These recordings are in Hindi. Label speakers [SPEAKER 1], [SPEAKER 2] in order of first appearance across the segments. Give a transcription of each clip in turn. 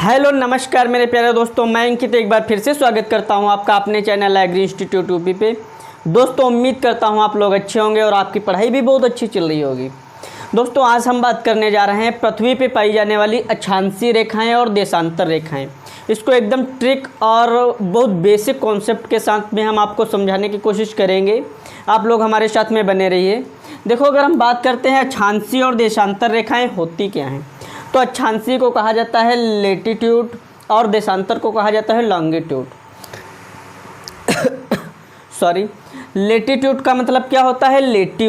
[SPEAKER 1] हेलो नमस्कार मेरे प्यारे दोस्तों, मैं अंकित एक बार फिर से स्वागत करता हूं आपका अपने चैनल एग्री इंस्टीट्यूट यूपी पे। दोस्तों उम्मीद करता हूं आप लोग अच्छे होंगे और आपकी पढ़ाई भी बहुत अच्छी चल रही होगी। दोस्तों आज हम बात करने जा रहे हैं पृथ्वी पे पाई जाने वाली अक्षांशीय रेखाएं और देशांतर रेखाएं। इसको एकदम ट्रिक और बहुत बेसिक कॉन्सेप्ट के साथ में हम आपको समझाने की कोशिश करेंगे। आप लोग हमारे साथ में बने रहिए। देखो, अगर हम बात करते हैं अक्षांशीय और देशांतर रेखाएँ होती क्या हैं, तो अक्षांशीय को कहा जाता है लेटीट्यूड और देशांतर को कहा जाता है लॉन्गिट्यूड। सॉरी, लेटीट्यूड का मतलब क्या होता है? लेटी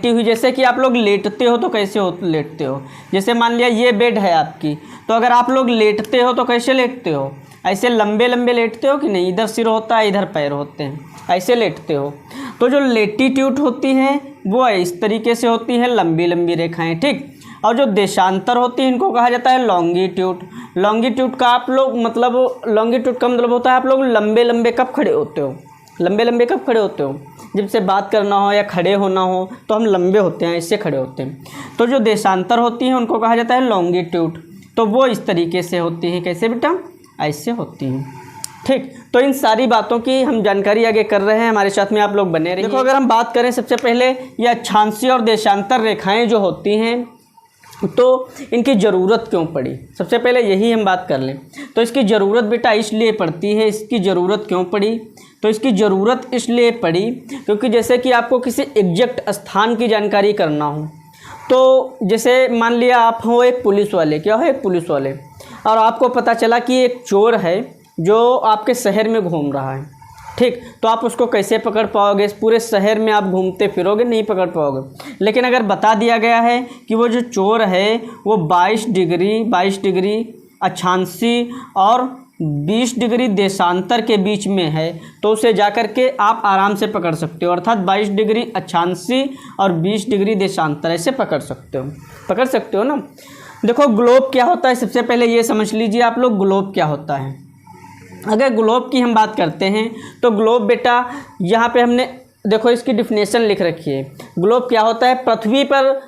[SPEAKER 1] हुई। जैसे कि आप लोग लेटते हो तो कैसे लेटते हो? जैसे मान लिया ये बेड है आपकी, तो अगर आप लोग लेटते हो तो कैसे लेटते हो? ऐसे लंबे लंबे लेटते हो कि नहीं? इधर सिर होता है, इधर पैर होते हैं, ऐसे लेटते हो। तो जो लेटीट्यूड होती हैं वो इस तरीके से होती हैं, लंबी लंबी रेखाएँ, ठीक। और जो देशांतर होती है इनको कहा जाता है लॉन्गिट्यूड। लॉन्गिट्यूड का मतलब होता है आप लोग लंबे लंबे कब खड़े होते हो? लंबे लंबे कब खड़े होते हो? जब से बात करना हो या खड़े होना हो तो हम लंबे होते हैं, इससे खड़े होते हैं। तो जो देशांतर होती हैं उनको कहा जाता है लॉन्गिट्यूड। तो वो इस तरीके से होती हैं। कैसे बेटा? ऐसे होती हैं, ठीक। तो इन सारी बातों की हम जानकारी आगे कर रहे हैं, हमारे साथ में आप लोग बने रहिए। देखो, अगर हम बात करें सबसे पहले ये अक्षांशीय और देशांतर रेखाएँ जो होती हैं तो इनकी ज़रूरत क्यों पड़ी, सबसे पहले यही हम बात कर लें। तो इसकी ज़रूरत बेटा इसलिए पड़ती है, इसकी ज़रूरत क्यों पड़ी? तो इसकी ज़रूरत इसलिए पड़ी क्योंकि जैसे कि आपको किसी एग्जैक्ट स्थान की जानकारी करना हो, तो जैसे मान लिया आप हो एक पुलिस वाले, क्या हो एक पुलिस वाले, और आपको पता चला कि एक चोर है जो आपके शहर में घूम रहा है, ठीक। तो आप उसको कैसे पकड़ पाओगे? पूरे शहर में आप घूमते फिरोगे, नहीं पकड़ पाओगे। लेकिन अगर बता दिया गया है कि वो जो चोर है वो 22 डिग्री अक्षांशीय और 20 डिग्री देशांतर के बीच में है, तो उसे जाकर के आप आराम से पकड़ सकते हो। अर्थात 22 डिग्री अक्षांशीय और 20 डिग्री देशांतर, ऐसे पकड़ सकते हो ना। देखो, ग्लोब क्या होता है, सबसे पहले ये समझ लीजिए आप लोग, ग्लोब क्या होता है। अगर ग्लोब की हम बात करते हैं तो ग्लोब बेटा यहाँ पे हमने देखो इसकी डिफिनेशन लिख रखी है। ग्लोब क्या होता है? पृथ्वी पर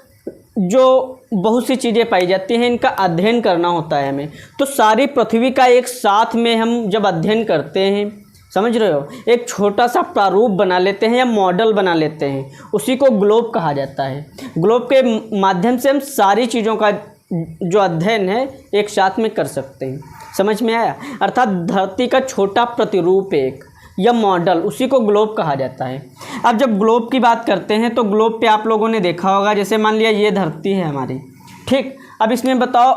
[SPEAKER 1] जो बहुत सी चीज़ें पाई जाती हैं इनका अध्ययन करना होता है हमें। तो सारी पृथ्वी का एक साथ में हम जब अध्ययन करते हैं, समझ रहे हो, एक छोटा सा प्रारूप बना लेते हैं या मॉडल बना लेते हैं, उसी को ग्लोब कहा जाता है। ग्लोब के माध्यम से हम सारी चीज़ों का जो अध्ययन है एक साथ में कर सकते हैं। समझ में आया? अर्थात धरती का छोटा प्रतिरूप एक या मॉडल, उसी को ग्लोब कहा जाता है। अब जब ग्लोब की बात करते हैं तो ग्लोब पे आप लोगों ने देखा होगा, जैसे मान लिया ये धरती है हमारी, ठीक। अब इसमें बताओ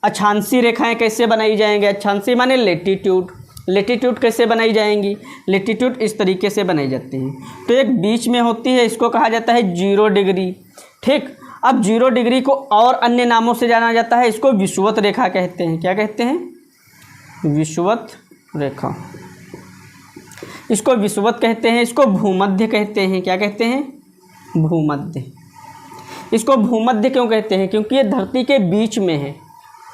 [SPEAKER 1] अक्षांशीय रेखाएं कैसे बनाई जाएंगी? अक्षांशीय माने लेटीट्यूड कैसे बनाई जाएंगी? लेटीट्यूड इस तरीके से बनाई जाती हैं। तो एक बीच में होती है, इसको कहा जाता है 0 डिग्री, ठीक। अब 0 डिग्री को और अन्य नामों से जाना जाता है, इसको विषुवत रेखा कहते हैं। क्या कहते हैं? विषुवत रेखा। इसको विषुवत कहते हैं, इसको भूमध्य कहते हैं। क्या कहते हैं? भूमध्य। इसको भूमध्य क्यों कहते हैं? क्योंकि ये धरती के बीच में है,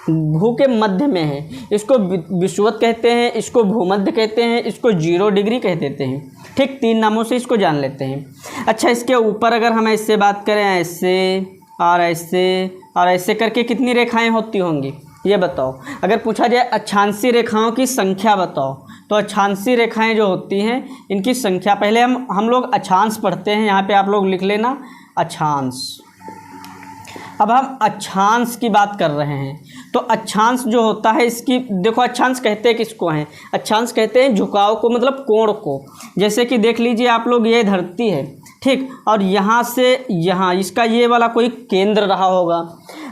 [SPEAKER 1] भू के मध्य में है। इसको विषुवत कहते हैं, इसको भूमध्य कहते हैं, इसको 0 डिग्री कह देते हैं, ठीक। 3 नामों से इसको जान लेते हैं। अच्छा, इसके ऊपर अगर हम ऐसे बात करें, ऐसे और ऐसे और ऐसे करके कितनी रेखाएं होती होंगी ये बताओ? अगर पूछा जाए अक्षांशीय रेखाओं की संख्या बताओ, तो अक्षांशीय रेखाएं जो होती हैं इनकी संख्या, पहले हम लोग अक्षांश पढ़ते हैं, यहाँ पे आप लोग लिख लेना अक्षांश। अब हम अक्षांश की बात कर रहे हैं, तो अक्षांश जो होता है इसकी देखो, अक्षांश कहते हैं किसको हैं? अक्षांश कहते हैं झुकाव को, मतलब कोण को। जैसे कि देख लीजिए आप लोग, ये धरती है, ठीक, और यहाँ से यहाँ इसका ये वाला कोई केंद्र रहा होगा।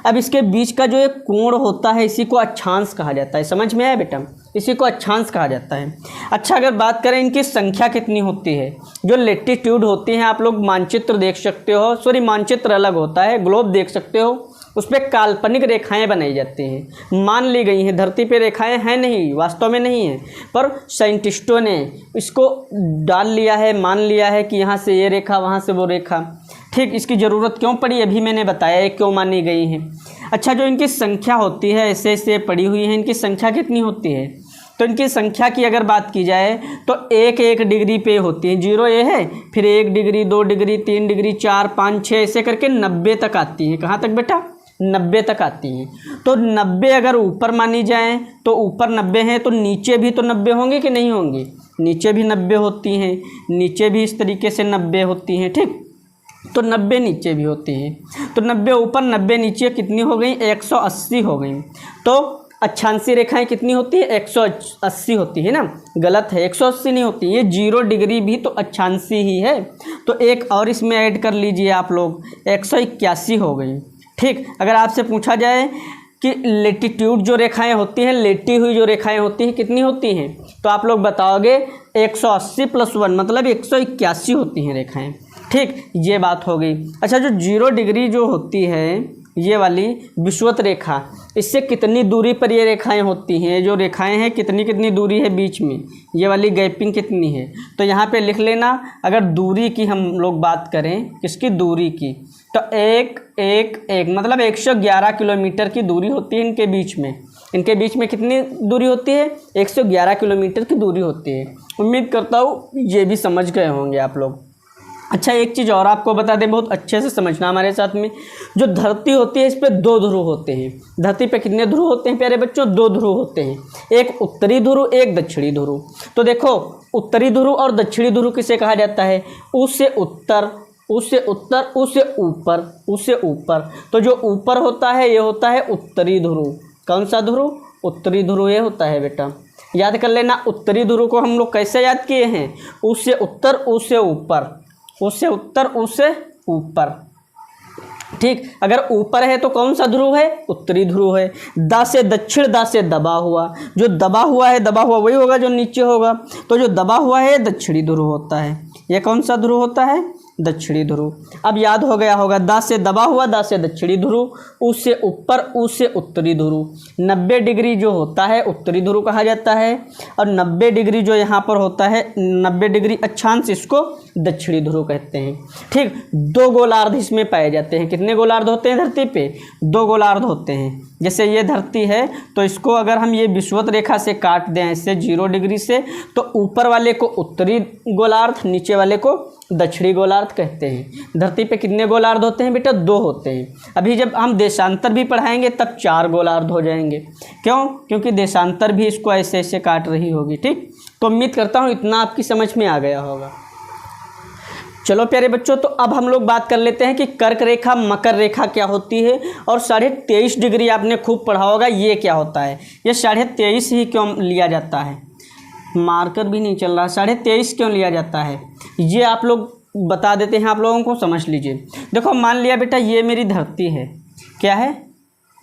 [SPEAKER 1] अब इसके बीच का जो एक कोण होता है इसी को अक्षांश कहा जाता है। समझ में आया बेटा? इसी को अक्षांश कहा जाता है। अच्छा, अगर बात करें इनकी संख्या कितनी होती है, जो लेटीट्यूड होती हैं, आप लोग मानचित्र देख सकते हो, सॉरी मानचित्र अलग होता है, ग्लोब देख सकते हो, उस पर काल्पनिक रेखाएं बनाई जाती हैं, मान ली गई हैं। धरती पे रेखाएं हैं नहीं, वास्तव में नहीं है, पर साइंटिस्टों ने इसको डाल लिया है, मान लिया है कि यहाँ से ये रेखा, वहाँ से वो रेखा, ठीक। इसकी ज़रूरत क्यों पड़ी अभी मैंने बताया है, क्यों मानी गई हैं। अच्छा, जो इनकी संख्या होती है ऐसे ऐसे पड़ी हुई है, इनकी संख्या कितनी होती है? तो इनकी संख्या की अगर बात की जाए तो 1 डिग्री पे होती है। 0 ये है, फिर 1 डिग्री, 2 डिग्री, 3 डिग्री, 4, 5, 6 ऐसे करके 90 तक आती है। कहाँ तक बेटा? 90 तक आती हैं। तो 90 अगर ऊपर मानी जाए तो ऊपर 90 हैं, तो नीचे भी तो 90 होंगे कि नहीं होंगे? नीचे भी 90 होती हैं, नीचे भी इस तरीके से 90 होती हैं, ठीक। तो 90 नीचे भी होती हैं, तो 90 ऊपर 90 नीचे कितनी हो गई? 180 हो गई। तो अक्षांशीय रेखाएं कितनी होती है? 180 होती है ना, गलत है, 180 नहीं होती, ये 0 डिग्री भी तो अक्षांशीय ही है। तो एक और इसमें ऐड कर लीजिए आप लोग, 181 हो गई, ठीक। अगर आपसे पूछा जाए कि लेटीट्यूड जो रेखाएं होती हैं, लेटी हुई जो रेखाएं होती हैं, कितनी होती हैं, तो आप लोग बताओगे 180 + 1 मतलब 181 होती हैं रेखाएं, ठीक। ये बात हो गई। अच्छा, जो 0 डिग्री जो होती है, ये वाली विषुवत रेखा, इससे कितनी दूरी पर ये रेखाएं होती हैं? जो रेखाएं हैं कितनी कितनी दूरी है बीच में, ये वाली गैपिंग कितनी है? तो यहाँ पे लिख लेना। अगर दूरी की हम लोग बात करें, किसकी? दूरी की, तो 1 1 1 मतलब 111 किलोमीटर की दूरी होती है इनके बीच में। इनके बीच में कितनी दूरी होती है? 111 किलोमीटर की दूरी होती है। उम्मीद करता हूँ ये भी समझ गए होंगे आप लोग। अच्छा, एक चीज़ और आपको बता दें, बहुत अच्छे से समझना हमारे साथ में। जो धरती होती है, इस पे 2 ध्रुव होते हैं। धरती पे कितने ध्रुव होते हैं प्यारे बच्चों? 2 ध्रुव होते हैं, एक उत्तरी ध्रुव, एक दक्षिणी ध्रुव। तो देखो, उत्तरी ध्रुव और दक्षिणी ध्रुव किसे कहा जाता है? उससे उत्तर, उससे उत्तर, उससे ऊपर, उससे ऊपर। तो जो ऊपर होता है ये होता है उत्तरी ध्रुव। कौन सा ध्रुव? उत्तरी ध्रुव ये होता है बेटा, याद कर लेना। उत्तरी ध्रुव को हम लोग कैसे याद किए हैं? उससे उत्तर, उससे ऊपर, उससे उत्तर, उससे ऊपर, ठीक। अगर ऊपर है तो कौन सा ध्रुव है? उत्तरी ध्रुव है। दा से दक्षिण, दा से दबा हुआ, जो दबा हुआ है, दबा हुआ वही होगा जो नीचे होगा। तो जो दबा हुआ है दक्षिणी ध्रुव होता है। यह कौन सा ध्रुव होता है? दक्षिणी ध्रुव। अब याद हो गया होगा, दा से दबा हुआ, दा से दक्षिणी ध्रुव, उससे ऊपर, उससे उत्तरी ध्रुव। 90 डिग्री जो होता है उत्तरी ध्रुव कहा जाता है, और 90 डिग्री जो यहाँ पर होता है, 90 डिग्री अक्षांश, इसको दक्षिणी ध्रुव कहते हैं, ठीक। 2 गोलार्ध इसमें पाए जाते हैं। कितने गोलार्ध होते हैं धरती पे? 2 गोलार्ध होते हैं। जैसे ये धरती है, तो इसको अगर हम ये विषुवत रेखा से काट दें ऐसे 0 डिग्री से, तो ऊपर वाले को उत्तरी गोलार्ध, नीचे वाले को दक्षिणी गोलार्ध कहते हैं। धरती पे कितने गोलार्ध होते हैं बेटा? 2 होते हैं। अभी जब हम देशांतर भी पढ़ाएंगे तब 4 गोलार्ध हो जाएंगे। क्यों? क्योंकि देशांतर भी इसको ऐसे ऐसे काट रही होगी, ठीक। तो उम्मीद करता हूँ इतना आपकी समझ में आ गया होगा। चलो प्यारे बच्चों, तो अब हम लोग बात कर लेते हैं कि कर्क रेखा, मकर रेखा क्या होती है, और 23.5 डिग्री आपने खूब पढ़ा होगा, ये क्या होता है। ये 23.5 ही क्यों लिया जाता है? मार्कर भी नहीं चल रहा, 23.5 क्यों लिया जाता है ये आप लोग बता देते हैं, आप लोगों को समझ लीजिए। देखो, मान लिया बेटा ये मेरी धरती है, क्या है?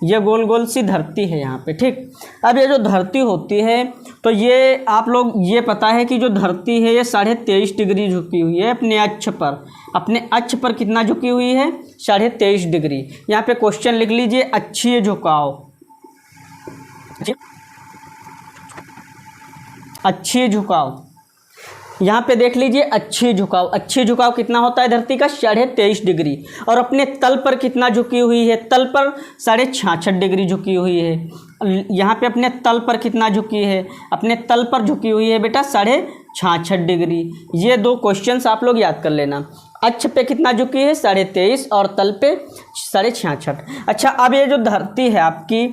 [SPEAKER 1] ये गोल गोल सी धरती है यहाँ पे, ठीक। अब ये जो धरती होती है, तो ये आप लोग ये पता है कि जो धरती है ये 23.5 डिग्री झुकी हुई है अपने अक्ष पर। अपने अक्ष पर कितना झुकी हुई है? 23.5 डिग्री। यहाँ पे क्वेश्चन लिख लीजिए, अक्षीय झुकाव, अक्षीय झुकाव। यहाँ पे देख लीजिए, अक्षीय झुकाव, अक्षीय झुकाव कितना होता है धरती का? 23.5 डिग्री। और अपने तल पर कितना झुकी हुई है? तल पर 66.5 डिग्री झुकी हुई है। यहाँ पे अपने तल पर कितना झुकी है? अपने तल पर झुकी हुई है बेटा 66.5 डिग्री। ये 2 क्वेश्चंस आप लोग याद कर लेना। अक्ष पे कितना झुकी है? 23.5, और तल पे 66.5। अच्छा, अब ये जो धरती है आपकी,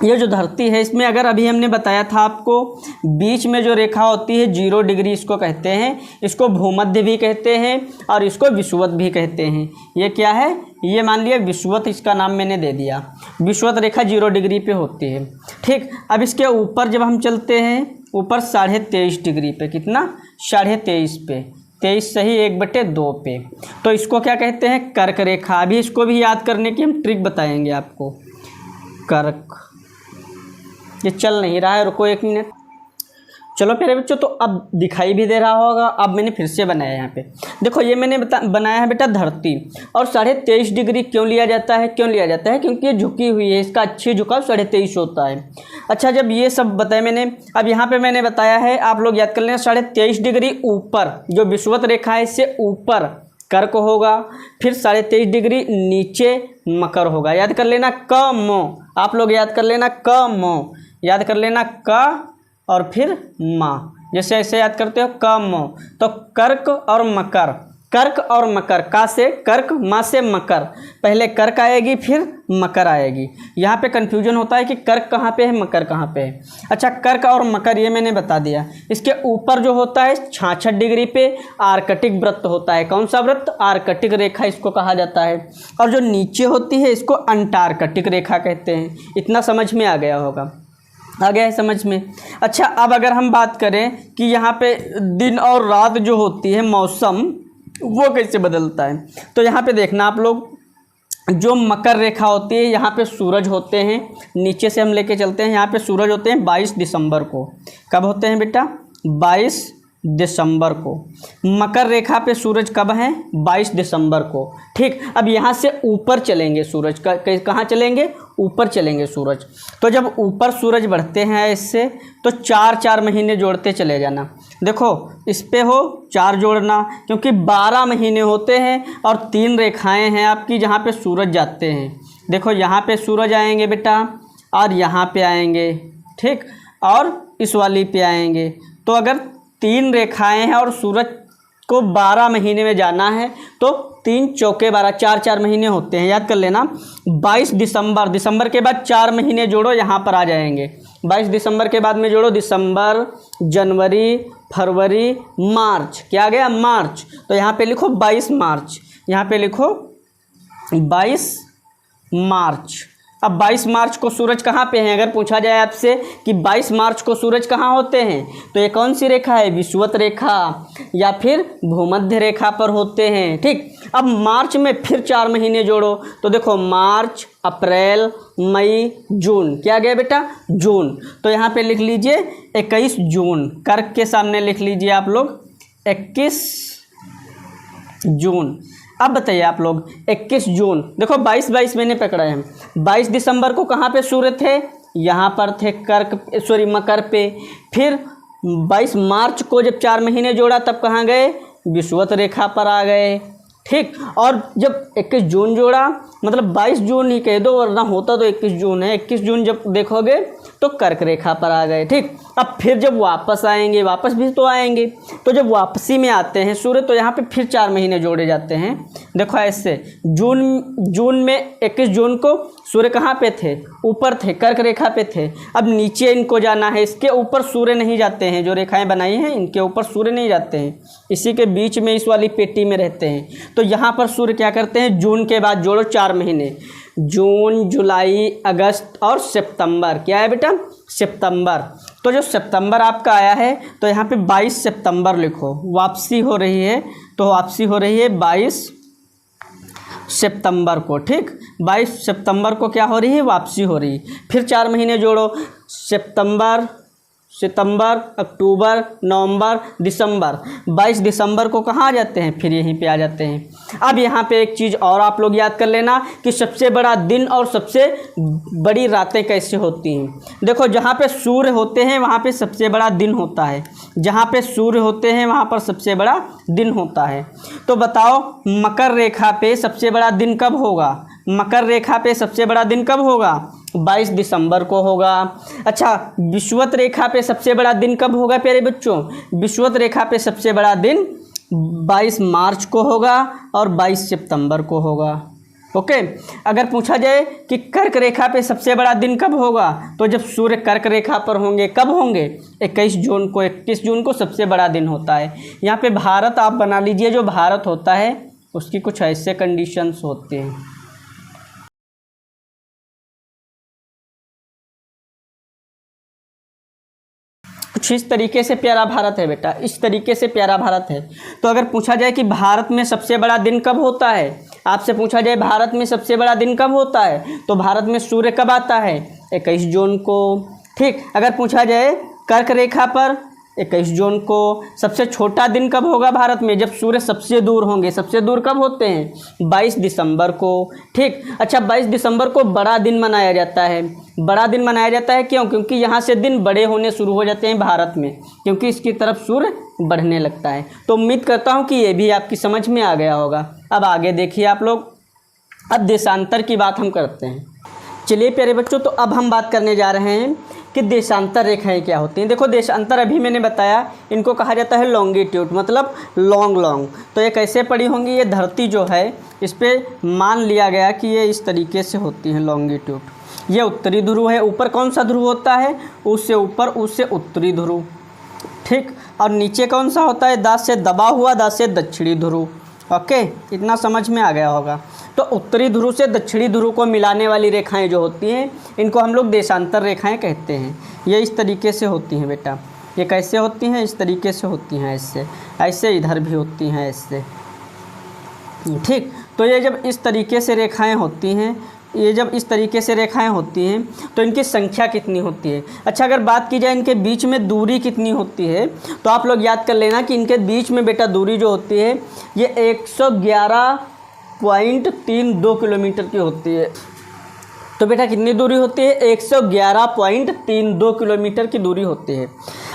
[SPEAKER 1] ये जो धरती है, इसमें अगर अभी हमने बताया था आपको, बीच में जो रेखा होती है 0 डिग्री, इसको कहते हैं, इसको भूमध्य भी कहते हैं और इसको विषुवत भी कहते हैं। ये क्या है? ये मान लिया विषुवत, इसका नाम मैंने दे दिया। विषुवत रेखा 0 डिग्री पे होती है, ठीक। अब इसके ऊपर जब हम चलते हैं, ऊपर 23.5 डिग्री पे, कितना? 23.5 पे, 23 सही 1/2 पे, तो इसको क्या कहते हैं? कर्क रेखा। अभी इसको भी याद करने की हम ट्रिक बताएंगे आपको। कर्क, ये चल नहीं रहा है, रुको 1 मिनट। चलो प्यारे बच्चों, तो अब दिखाई भी दे रहा होगा। अब मैंने फिर से बनाया यहाँ पे, देखो ये मैंने बनाया है बेटा धरती। और 23.5 डिग्री क्यों लिया जाता है? क्यों लिया जाता है? क्योंकि ये झुकी हुई है, इसका अच्छी झुकाव 23.5 होता है। अच्छा, जब ये सब बताया मैंने, अब यहाँ पे मैंने बताया है, आप लोग याद कर लेना, 23.5 डिग्री ऊपर, जो विषुवत रेखा है इससे ऊपर कर्क होगा, फिर 23.5 डिग्री नीचे मकर होगा। याद कर लेना, क म, आप लोग याद कर लेना, क म, याद कर लेना, क और फिर मा, जैसे ऐसे याद करते हो क म। तो कर्क और मकर, कर्क और मकर, का से कर्क, मा से मकर, पहले कर्क आएगी फिर मकर आएगी। यहाँ पे कन्फ्यूजन होता है कि कर्क कहाँ पे है मकर कहाँ पे है। अच्छा, कर्क और मकर ये मैंने बता दिया। इसके ऊपर जो होता है 66 डिग्री पे आर्कटिक वृत्त होता है। कौन सा वृत्त? आर्कटिक रेखा इसको कहा जाता है। और जो नीचे होती है इसको अंटार्कटिक रेखा कहते हैं। इतना समझ में आ गया होगा, आ गया है समझ में। अच्छा, अब अगर हम बात करें कि यहाँ पे दिन और रात जो होती है, मौसम वो कैसे बदलता है, तो यहाँ पे देखना आप लोग, जो मकर रेखा होती है यहाँ पे सूरज होते हैं। नीचे से हम लेके चलते हैं, यहाँ पे सूरज होते हैं 22 दिसंबर को। कब होते हैं बेटा? 22 दिसंबर को। मकर रेखा पे सूरज कब है? 22 दिसंबर को। ठीक, अब यहाँ से ऊपर चलेंगे सूरज का, कहाँ चलेंगे? ऊपर चलेंगे सूरज। तो जब ऊपर सूरज बढ़ते हैं इससे, तो 4 महीने जोड़ते चले जाना। देखो इस पे हो 4 जोड़ना, क्योंकि 12 महीने होते हैं और 3 रेखाएं हैं आपकी जहाँ पे सूरज जाते हैं। देखो यहाँ पे सूरज आएंगे बेटा और यहाँ पे आएंगे, ठीक, और इस वाली पे आएंगे। तो अगर 3 रेखाएं हैं और सूरज को 12 महीने में जाना है तो 3 चौके 12, 4 महीने होते हैं, याद कर लेना। 22 दिसंबर, दिसंबर के बाद 4 महीने जोड़ो, यहाँ पर आ जाएंगे। 22 दिसंबर के बाद में जोड़ो दिसंबर, जनवरी, फरवरी, मार्च, क्या आ गया? मार्च। तो यहाँ पे लिखो 22 मार्च, यहाँ पे लिखो 22 मार्च। अब 22 मार्च को सूरज कहाँ पे हैं? अगर पूछा जाए आपसे कि 22 मार्च को सूरज कहाँ होते हैं, तो ये कौन सी रेखा है? विषुवत रेखा या फिर भूमध्य रेखा पर होते हैं। ठीक, अब मार्च में फिर 4 महीने जोड़ो, तो देखो मार्च, अप्रैल, मई, जून, क्या गया बेटा? जून। तो यहाँ पे लिख लीजिए 21 जून, कर्क के सामने लिख लीजिए आप लोग 21 जून। अब बताइए आप लोग 21 जून, देखो 22 मैंने पकड़ा है। 22 दिसंबर को कहाँ पे सूर्य थे? यहाँ पर थे मकर पे। फिर 22 मार्च को जब 4 महीने जोड़ा तब कहाँ गए? विषुवत रेखा पर आ गए। ठीक, और जब 21 जून जोड़ा, मतलब 22 जून ही कह दो वरना होता तो 21 जून है। 21 जून जब देखोगे तो कर्क रेखा पर आ गए। ठीक, अब फिर जब वापस आएंगे, वापस भी तो आएंगे, तो जब वापसी में आते हैं सूर्य तो यहाँ पे फिर 4 महीने जोड़े जाते हैं। देखो ऐसे, जून में 21 जून को सूर्य कहाँ पे थे? ऊपर थे, कर्क रेखा पे थे। अब नीचे इनको जाना है, इसके ऊपर सूर्य नहीं जाते हैं, जो रेखाएं बनाई हैं इनके ऊपर सूर्य नहीं जाते हैं, इसी के बीच में इस वाली पेटी में रहते हैं। तो यहाँ पर सूर्य क्या करते हैं? जून के बाद जोड़ो 4 महीने, जून, जुलाई, अगस्त और सितंबर। क्या है बेटा? सितंबर। तो जो सितंबर आपका आया है तो यहाँ पे 22 सितंबर लिखो, वापसी हो रही है, तो वापसी हो रही है 22 सितंबर को। ठीक, 22 सितंबर को क्या हो रही है? वापसी हो रही है। फिर 4 महीने जोड़ो, सितंबर, अक्टूबर, नवंबर, दिसंबर। 22 दिसंबर को कहाँ आ जाते हैं? फिर यहीं पे आ जाते हैं। अब यहाँ पे एक चीज़ और आप लोग याद कर लेना कि सबसे बड़ा दिन और सबसे बड़ी रातें कैसे होती हैं। देखो जहाँ पे सूर्य होते हैं वहाँ पे सबसे बड़ा दिन होता है, जहाँ पे सूर्य होते हैं वहाँ पर सबसे बड़ा दिन होता है। तो बताओ मकर रेखा पे सबसे बड़ा दिन कब होगा? मकर रेखा पे सबसे बड़ा दिन कब होगा? 22 दिसंबर को होगा। अच्छा, विषुवत रेखा पे सबसे बड़ा दिन कब होगा प्यारे बच्चों? विषुवत रेखा पे सबसे बड़ा दिन 22 मार्च को होगा और 22 सितंबर को होगा। ओके, अगर पूछा जाए कि कर्क रेखा पे सबसे बड़ा दिन कब होगा, तो जब सूर्य कर्क रेखा पर होंगे। कब होंगे? 21 जून को। 21 जून को सबसे बड़ा दिन होता है। यहाँ पे भारत आप बना लीजिए, जो भारत होता है उसकी कुछ ऐसे कंडीशंस होते हैं। कुछ इस तरीके से प्यारा भारत है बेटा, इस तरीके से प्यारा भारत है। तो अगर पूछा जाए कि भारत में सबसे बड़ा दिन कब होता है, आपसे पूछा जाए भारत में सबसे बड़ा दिन कब होता है, तो भारत में सूर्य कब आता है? 21 जून को। ठीक, अगर पूछा जाए कर्क रेखा पर 21 जून को। सबसे छोटा दिन कब होगा भारत में? जब सूर्य सबसे दूर होंगे। सबसे दूर कब होते हैं? 22 दिसंबर को। ठीक, अच्छा 22 दिसंबर को बड़ा दिन मनाया जाता है। बड़ा दिन मनाया जाता है क्यों? क्योंकि यहाँ से दिन बड़े होने शुरू हो जाते हैं भारत में, क्योंकि इसकी तरफ सूर्य बढ़ने लगता है। तो उम्मीद करता हूँ कि ये भी आपकी समझ में आ गया होगा। अब आगे देखिए आप लोग, अब देशांतर की बात हम करते हैं। चलिए प्यारे बच्चों, तो अब हम बात करने जा रहे हैं कि देशांतर रेखाएं क्या होती हैं। देखो देशांतर अभी मैंने बताया, इनको कहा जाता है लॉन्गिट्यूड, मतलब लॉन्ग। तो ये कैसे पड़ी होंगी, ये धरती जो है इस पर मान लिया गया कि ये इस तरीके से होती हैं लॉन्गिट्यूड। ये उत्तरी ध्रुव है, ऊपर कौन सा ध्रुव होता है, उससे ऊपर, उससे उत्तरी ध्रुव, ठीक। और नीचे कौन सा होता है, दांत से दबा हुआ, दांत से दक्षिणी ध्रुव। ओके, इतना समझ में आ गया होगा। तो उत्तरी ध्रुव से दक्षिणी ध्रुव को मिलाने वाली रेखाएं जो होती हैं, इनको हम लोग देशांतर रेखाएं कहते हैं। ये इस तरीके से होती हैं बेटा। ये कैसे होती हैं, इस तरीके से होती हैं, ऐसे ऐसे इधर भी होती हैं, ऐसे, ठीक। तो ये जब इस तरीके से रेखाएं होती हैं, ये जब इस तरीके से रेखाएं होती हैं तो इनकी संख्या कितनी होती है। अच्छा, अगर बात की जाए इनके बीच में दूरी कितनी होती है, तो आप लोग याद कर लेना कि इनके बीच में बेटा दूरी जो होती है ये 111.32 किलोमीटर की होती है। तो बेटा कितनी दूरी होती है, 111.32 किलोमीटर की दूरी होती है।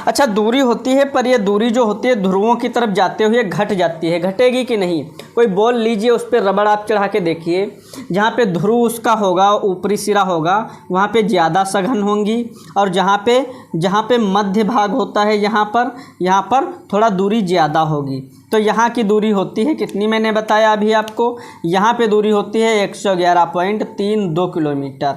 [SPEAKER 1] अच्छा, दूरी होती है, पर यह दूरी जो होती है ध्रुवों की तरफ जाते हुए घट जाती है। घटेगी कि नहीं, कोई बॉल लीजिए, उस पर रबड़ आप चढ़ा के देखिए, जहाँ पे ध्रुव उसका होगा, ऊपरी सिरा होगा, वहाँ पे ज़्यादा सघन होंगी, और जहाँ पे मध्य भाग होता है, यहाँ पर थोड़ा दूरी ज़्यादा होगी। तो यहाँ की दूरी होती है कितनी, मैंने बताया अभी आपको, यहाँ पे दूरी होती है 111.32 किलोमीटर,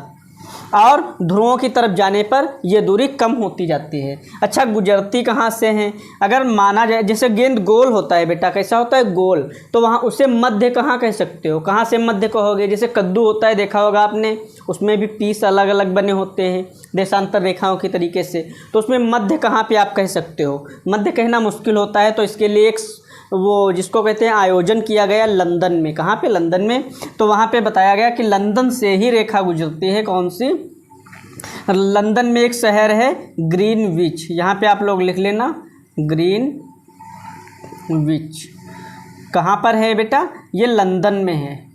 [SPEAKER 1] और ध्रुवों की तरफ जाने पर यह दूरी कम होती जाती है। अच्छा, गुजरती कहाँ से हैं, अगर माना जाए जैसे गेंद गोल होता है बेटा, कैसा होता है, गोल, तो वहाँ उसे मध्य कहाँ कह सकते हो, कहाँ से मध्य कहोगे। जैसे कद्दू होता है, देखा होगा आपने, उसमें भी पीस अलग अलग बने होते हैं देशांतर रेखाओं के तरीके से, तो उसमें मध्य कहाँ पे आप कह सकते हो। मध्य कहना मुश्किल होता है, तो इसके लिए एक वो जिसको कहते हैं आयोजन किया गया लंदन में। कहाँ पे, लंदन में। तो वहाँ पे बताया गया कि लंदन से ही रेखा गुजरती है। कौन सी, लंदन में एक शहर है ग्रीनविच, यहाँ पे आप लोग लिख लेना ग्रीनविच। कहाँ पर है बेटा, ये लंदन में है।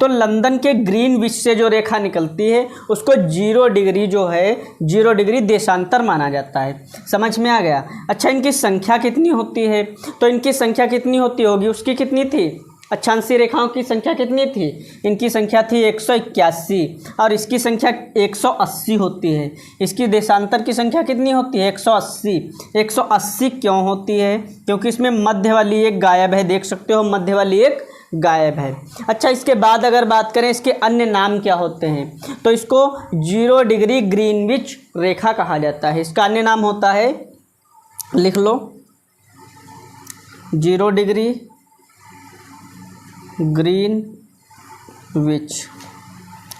[SPEAKER 1] तो लंदन के ग्रीनविच से जो रेखा निकलती है उसको 0 डिग्री जो है, 0 डिग्री देशांतर माना जाता है। समझ में आ गया। अच्छा, इनकी संख्या कितनी होती है, तो इनकी संख्या कितनी होती होगी, उसकी कितनी थी, अक्षांशीय रेखाओं की संख्या कितनी थी, इनकी संख्या थी 181, और इसकी संख्या 180 होती है। इसकी देशांतर की संख्या कितनी होती है, 180। 180 क्यों होती है, क्योंकि इसमें मध्य वाली एक गायब है, देख सकते हो, मध्य वाली एक गायब है। अच्छा, इसके बाद अगर बात करें इसके अन्य नाम क्या होते हैं, तो इसको 0 डिग्री ग्रीनविच रेखा कहा जाता है। इसका अन्य नाम होता है, लिख लो, 0 डिग्री ग्रीनविच,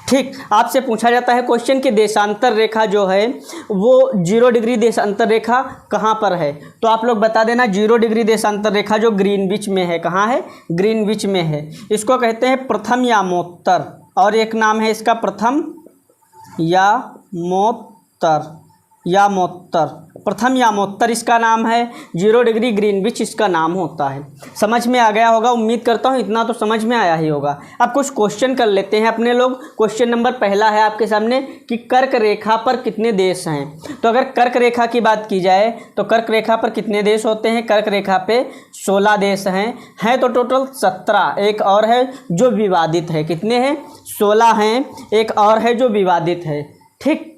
[SPEAKER 1] ठीक। आपसे पूछा जाता है क्वेश्चन कि देशांतर रेखा जो है वो 0 डिग्री देशांतर रेखा कहाँ पर है, तो आप लोग बता देना 0 डिग्री देशांतर रेखा जो ग्रीनविच में है। कहाँ है, ग्रीनविच में है। इसको कहते हैं प्रथम यामोत्तर, और एक नाम है इसका प्रथम यामोत्तर, प्रथम यामोत्तर इसका नाम है। 0 डिग्री ग्रीनविच इसका नाम होता है। समझ में आ गया होगा, उम्मीद करता हूँ इतना तो समझ में आया ही होगा। अब कुछ क्वेश्चन कर लेते हैं अपने लोग। क्वेश्चन नंबर पहला है आपके सामने कि कर्क रेखा पर कितने देश हैं। तो अगर कर्क रेखा की बात की जाए तो कर्क रेखा पर कितने देश होते हैं, कर्क रेखा पे 16 देश हैं तो टोटल 17। एक और है जो विवादित है, कितने हैं, 16 हैं, एक और है जो विवादित है, ठीक।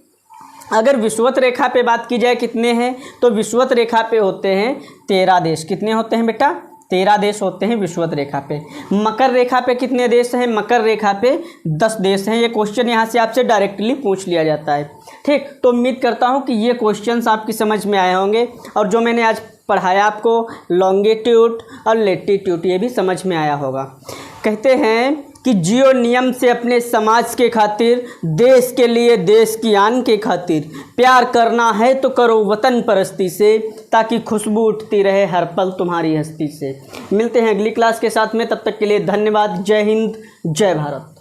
[SPEAKER 1] अगर विषुवत रेखा पे बात की जाए कितने हैं, तो विषुवत रेखा पे होते हैं 13 देश। कितने होते हैं बेटा, 13 देश होते हैं विषुवत रेखा पे। मकर रेखा पे कितने देश हैं, मकर रेखा पे 10 देश हैं। ये क्वेश्चन यहाँ से आपसे डायरेक्टली पूछ लिया जाता है, ठीक। तो उम्मीद करता हूँ कि ये क्वेश्चंस आपकी समझ में आए होंगे, और जो मैंने आज पढ़ाया आपको लॉन्गिट्यूड और लेटीट्यूड, ये भी समझ में आया होगा। कहते हैं कि जियो नियम से अपने समाज के खातिर, देश के लिए, देश की आन के खातिर, प्यार करना है तो करो वतन परस्ती से, ताकि खुशबू उठती रहे हर पल तुम्हारी हस्ती से। मिलते हैं अगली क्लास के साथ में, तब तक के लिए धन्यवाद। जय हिंद, जय भारत।